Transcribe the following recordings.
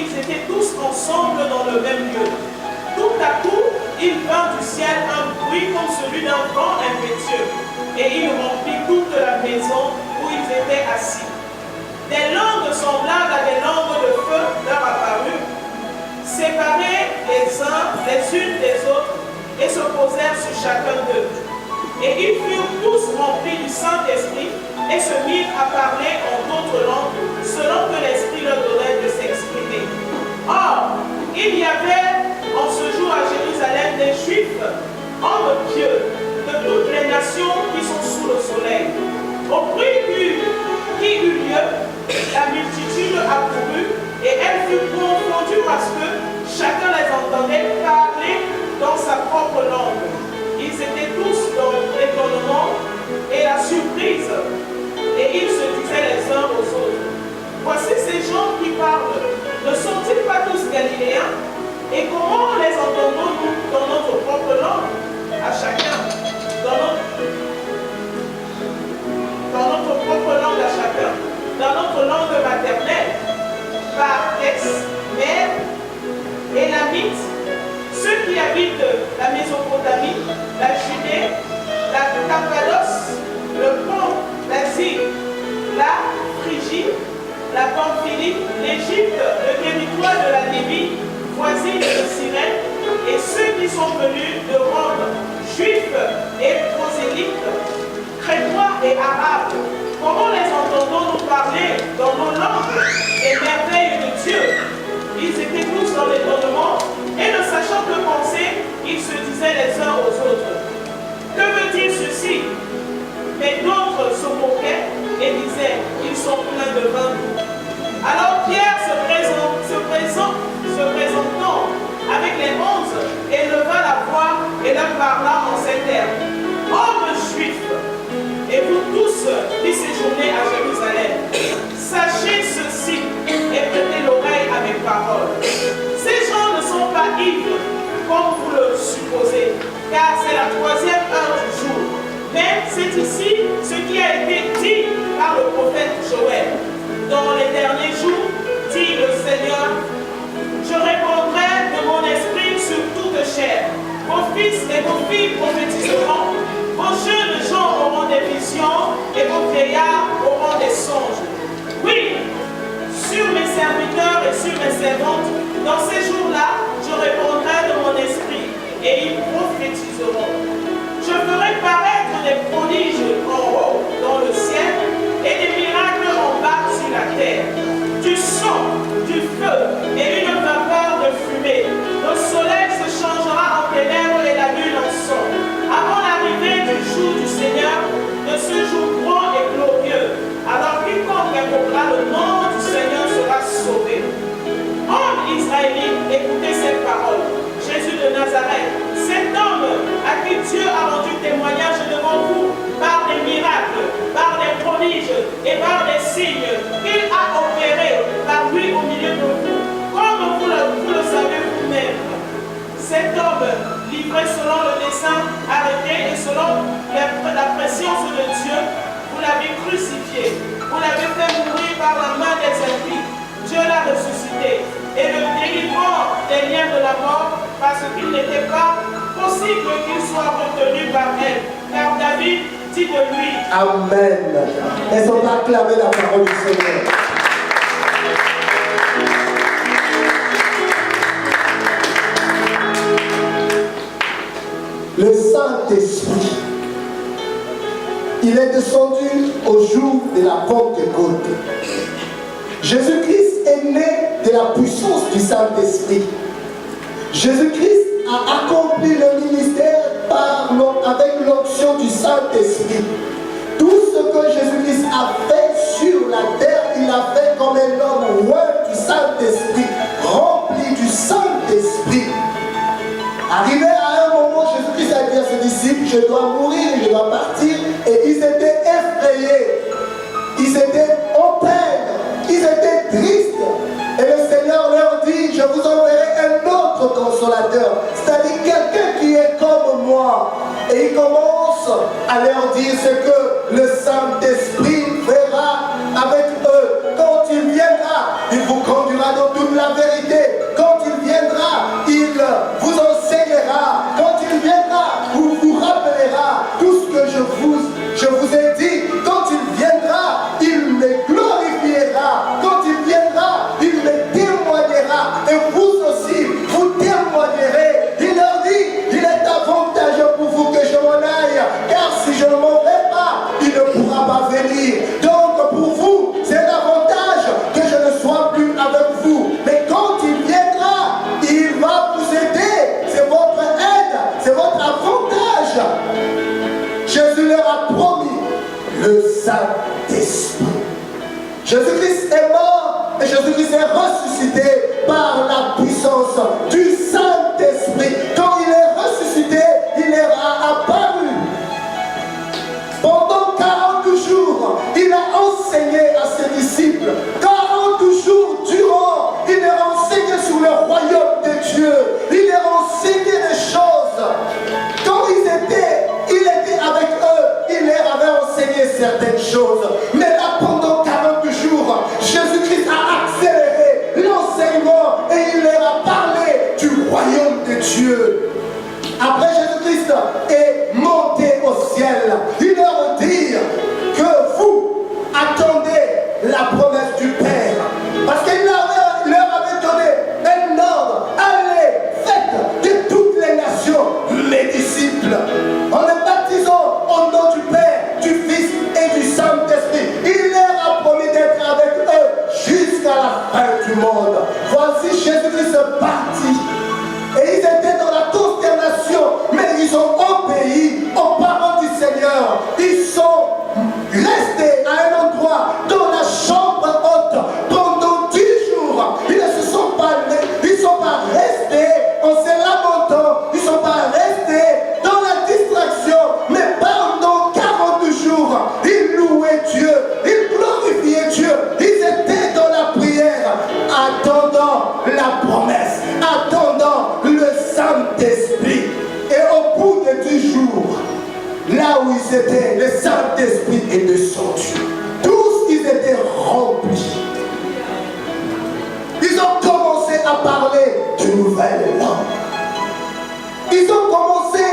ils étaient tous ensemble dans le même lieu. Tout à coup, il vint du ciel un bruit comme celui d'un vent impétueux, et il remplit toute la maison où ils étaient assis. Des langues semblables à des langues de feu leur apparurent, séparées les uns les unes des autres, et se posèrent sur chacun d'eux. Et ils furent tous remplis du Saint-Esprit et se mirent à parler en d'autres langues, selon que l'Esprit leur donnait de s'exprimer. Or, il y avait en ce jour à Jérusalem des Juifs, hommes pieux, de toutes les nations qui sont sous le soleil. Au bruit qui eut lieu, la multitude accourut et elle fut confondue parce que chacun les entendait parler dans sa propre langue. Ils étaient tous dans l'étonnement et la surprise, et ils se disaient les uns aux autres: voici ces gens qui parlent, ne sont-ils pas tous galiléens? Et comment les entendons-nous dans notre propre langue? À chacun, dans notre propre langue à chacun, dans notre langue maternelle, par ex-mère, élamite, ceux qui habitent la Mésopotamie, la Judée, la Cappadoce, le Pont, l'Asie, la Phrygie, la Pamphylie, l'Égypte, le territoire de la Libye, voisine de Cyrène, et ceux qui sont venus de Rome, juifs et prosélytes, crétois et arabes. Comment les entendons-nous parler dans nos langues des merveilles de Dieu? Ils étaient tous dans l'étonnement, et ne sachant que penser, ils se disaient les uns aux autres: que veut-il ceci? Mais d'autres se moquaient et disaient: ils sont pleins de vin. Alors Pierre se présentant avec les 11, éleva la voix et leur parla en ces termes: hommes juifs, et vous tous qui séjournez à Jérusalem, sachez ceci et prêtez l'oreille à mes paroles. Ces gens ne sont pas ivres, comme vous le supposez, car c'est la 3e heure du jour. Mais c'est ici ce qui a été dit par le prophète Joël. Dans les derniers jours, dit le Seigneur, je répandrai de mon esprit sur toute chair. Vos fils et vos filles prophétiseront, vos jeunes gens auront des visions et vos vieillards auront des songes. Oui, sur mes serviteurs et sur mes servantes, dans ces jours-là, je répandrai de mon esprit et ils prophétiseront. Je ferai paraître des prodiges en haut dans le ciel et des miracles en bas sur la terre. Du sang, du feu et une vapeur de fumée. Le soleil se changera en ténèbres et la lune en sang. Avant l'arrivée du jour du Seigneur, de ce jour grand et glorieux, alors quiconque invoquera le nom du Seigneur sera sauvé. Hommes israélites, écoutez cette parole. Jésus de Nazareth, cet homme à qui Dieu a rendu témoignage devant vous par des miracles, par des prodiges et par des signes qu'il a opérés par lui au milieu de vous, comme vous le savez vous-même. Cet homme, livré selon le dessein arrêté et selon la préscience de Dieu, vous l'avez crucifié, vous l'avez fait mourir par la main des impies. Dieu l'a ressuscité et le délivrant des liens de la mort, parce qu'il n'était pas possible qu'il soit retenu par elle. Car David dit de lui. Amen. Est-ce qu'on va acclamer la parole du Seigneur? Le Saint-Esprit, il est descendu au jour de la Pentecôte. Jésus-Christ est né de la puissance du Saint-Esprit. Jésus-Christ a accompli le ministère avec l'onction du Saint-Esprit. Tout ce que Jésus-Christ a fait sur la terre, il l'a fait comme un homme roi du Saint-Esprit, rempli du Saint-Esprit. Arrivé à un moment, Jésus-Christ a dit à ses disciples: je dois mourir, je dois partir. Et ils étaient effrayés, ils étaient en peine, ils étaient tristes. Et le Seigneur leur dit: je vous enverrai un autre consolateur, c'est-à-dire quelqu'un qui est comme moi. Et il commence à leur dire ce que le Saint-Esprit fera avec eux. Quand il viendra, il vous conduira dans toute la vérité. Jésus-Christ est ressuscité par la puissance du Saint-Esprit. Quand il est ressuscité, il est apparu. Pendant 40 jours, il a enseigné à ses disciples. 40 jours durant, il est enseigné sur le royaume de Dieu. Il est enseigné des choses. Quand il était avec eux, il leur avait enseigné certaines choses. Mais là, pendant 40 jours, Jésus-Christ a accéléré l'enseignement et il leur a parlé du royaume de Dieu. Après, Jésus-Christ est monté au ciel. Il leur dit que vous attendez la promesse du Père. Parce qu'il leur avait donné un ordre. Allez, faites de toutes les nations mes disciples. En les baptisant au nom du Père, du Fils et du Saint-Esprit. Il leur a promis d'être avec eux jusqu'à la fin du monde. Voici Jésus-Christ parti. Et ils étaient dans la consternation, mais ils ont obéi aux paroles du Seigneur. Ils sont restés à un endroit dans la chambre haute pendant 10 jours. Ils ne se sont pas restés en se lamentant, ils ne sont pas restés dans la distraction, mais pendant 40 jours, ils louaient Dieu, ils glorifiaient Dieu, ils étaient dans la prière, attendant la promesse, attendant le Saint-Esprit. Et au bout de 10 jours, là où ils étaient, le Saint-Esprit est descendu. Tous, ils étaient remplis. Ils ont commencé à parler de nouvelles langues. Ils ont commencé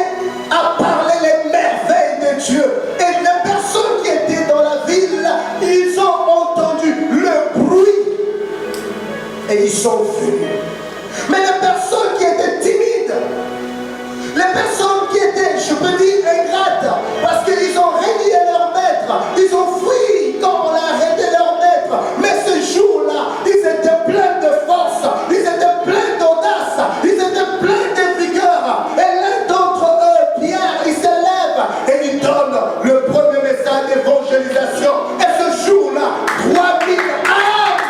à parler les merveilles de Dieu. Et les personnes qui étaient dans la ville, ils ont entendu le bruit. Et ils sont venus. Mais les personnes qui étaient timides, les personnes qui étaient, je peux dire, ingrates, parce qu'ils ont renié leur maître, ils ont fui comme on a arrêté leur maître. Mais ce jour-là, ils étaient pleins de force, ils étaient pleins d'audace, ils étaient pleins de vigueur. Et l'un d'entre eux, Pierre, il se lève et il donne le premier message d'évangélisation. Et ce jour-là, 3000 âmes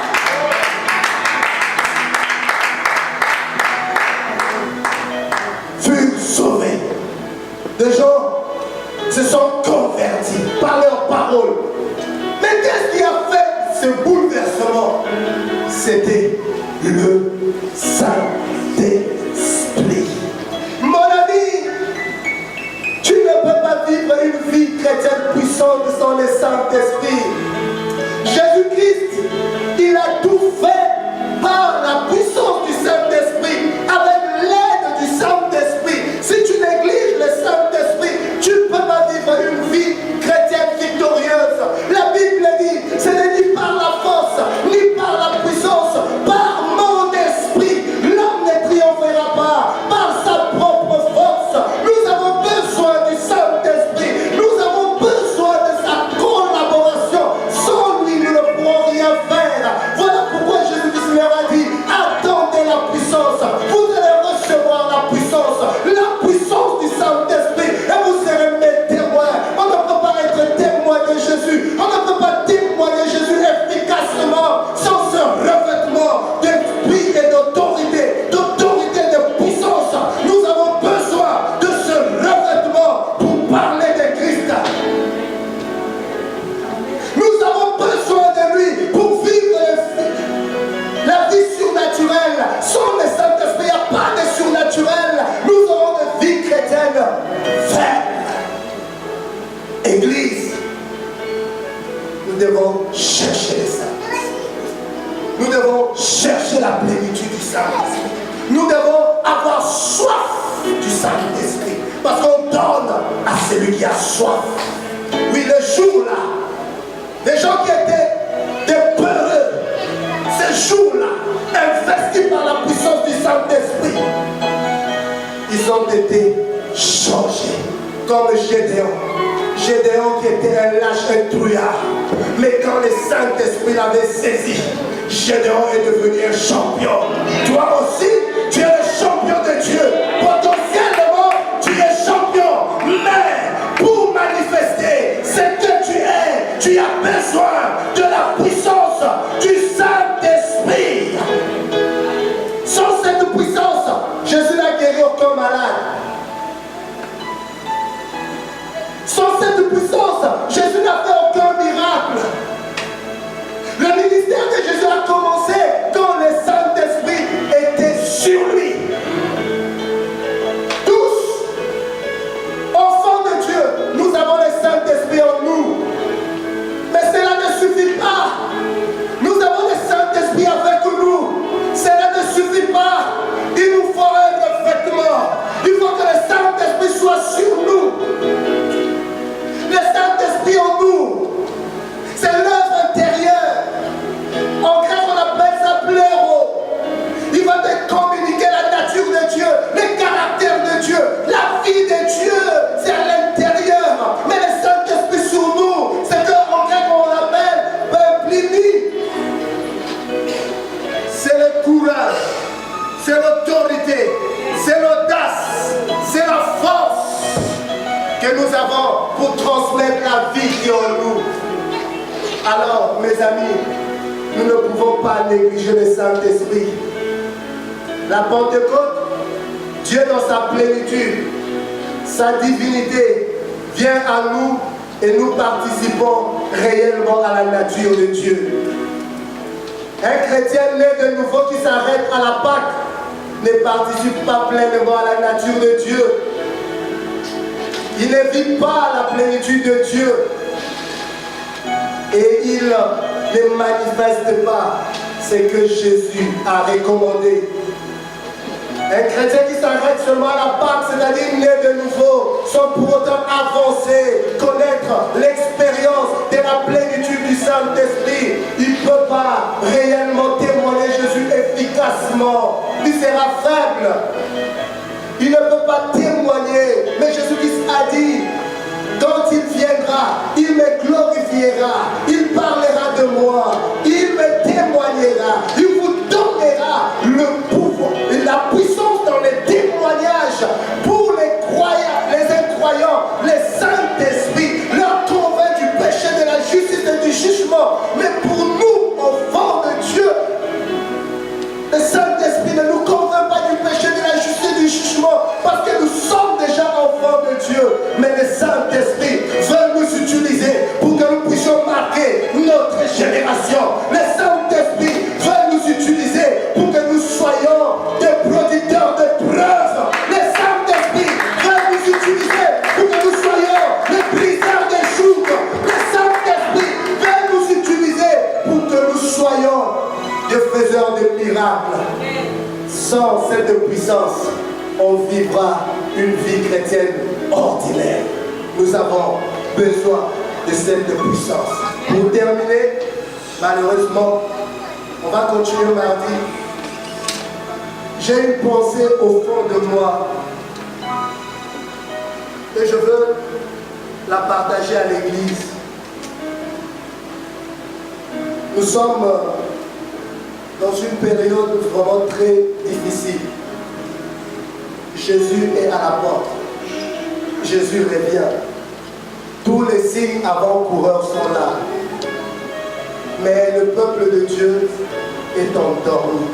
furent sauvés. Des gens se sont convertis par leurs paroles. Mais qu'est-ce qui a fait ce bouleversement? C'était le Saint-Esprit. Mon ami, tu ne peux pas vivre une vie chrétienne puissante sans le Saint-Esprit. Jésus-Christ, il a tout fait par la puissance du Saint-Esprit, avec l'aide du Saint-Esprit. Si tu négliges le Saint-Esprit, tu ne peux pas vivre une vie chrétienne victorieuse. La Bible dit, ce n'est ni par la force, ni par la puissance, par mon esprit. L'homme ne triomphera pas par sa propre force. Nous avons besoin du Saint-Esprit. Nous avons besoin de sa collaboration. Sans lui, nous ne pourrons rien faire. Voilà pourquoi Jésus-Christ leur a dit, attendez la puissance. Vous allez recevoir la puissance du Saint-Esprit, et vous serez mes témoins. On ne peut pas être témoin de Jésus. On ne peut pas témoigner Jésus efficacement sans ce revêtement d'esprit et d'autorité, de puissance. Nous avons besoin de ce revêtement pour parler de Christ. Nous avons besoin de lui pour vivre la vie surnaturelle. Sans le Saint-Esprit, il n'y a pas de surnaturel. Nous aurons une vie chrétienne ferme. Église, nous devons chercher le Saint-Esprit. Nous devons chercher la plénitude du Saint-Esprit. Nous devons avoir soif du Saint-Esprit. Parce qu'on donne à celui qui a soif. Oui, le jour-là, les gens qui étaient des peureux, ce jour-là, investis par la puissance du Saint-Esprit, ils ont été changés. Comme Gédéon. Gédéon qui était un lâche, un trouillard. Mais quand le Saint-Esprit l'avait saisi, Gédéon est devenu un champion. Toi aussi, tu es le champion de Dieu. Potentiellement, tu es champion. Mais pour manifester ce que tu es, tu as besoin de la puissance du Saint-Esprit. nous avons pour transmettre la vie qui est en nous. Alors, mes amis, nous ne pouvons pas négliger le Saint-Esprit. La Pentecôte, Dieu dans sa plénitude, sa divinité vient à nous et nous participons réellement à la nature de Dieu. Un chrétien né de nouveau qui s'arrête à la Pâque ne participe pas pleinement à la nature de Dieu. Il ne vit pas la plénitude de Dieu et il ne manifeste pas ce que Jésus a recommandé. Un chrétien qui s'arrête seulement à la Pâque, c'est-à-dire né de nouveau, sans pour autant avancer, connaître l'expérience de la plénitude du Saint-Esprit, il ne peut pas réellement témoigner Jésus efficacement. Il sera faible. Il ne peut pas témoigner. Mais Jésus-Christ a dit, quand il viendra, il me glorifiera, il parlera de moi, il me témoignera, il vous donnera le pouvoir, la puissance dans les témoignages pour les croyants, les incroyants, les Saint-Esprit, leur convainc du péché, de la justice et du jugement. Mais pour nous, enfants de Dieu, le Saint-Esprit ne nous convainc pas du péché, de la justice et du jugement, parce que nous sommes déjà enfants de Dieu. Mais le Saint-Esprit veut nous utiliser pour que nous puissions marquer notre génération. Le Saint-Esprit veut nous utiliser pour que nous soyons des producteurs de preuves. Le Saint-Esprit veut nous utiliser pour que nous soyons les briseurs des jours. Le Saint-Esprit veut nous utiliser pour que nous soyons des faiseurs de miracles. Sans cette puissance, on vivra une vie chrétienne ordinaire. Nous avons besoin de cette puissance. Pour terminer, malheureusement, on va continuer mardi. J'ai une pensée au fond de moi et je veux la partager à l'église. Nous sommes dans une période vraiment très difficile. Jésus est à la porte. Jésus revient. Tous les signes avant-coureurs sont là. Mais le peuple de Dieu est endormi.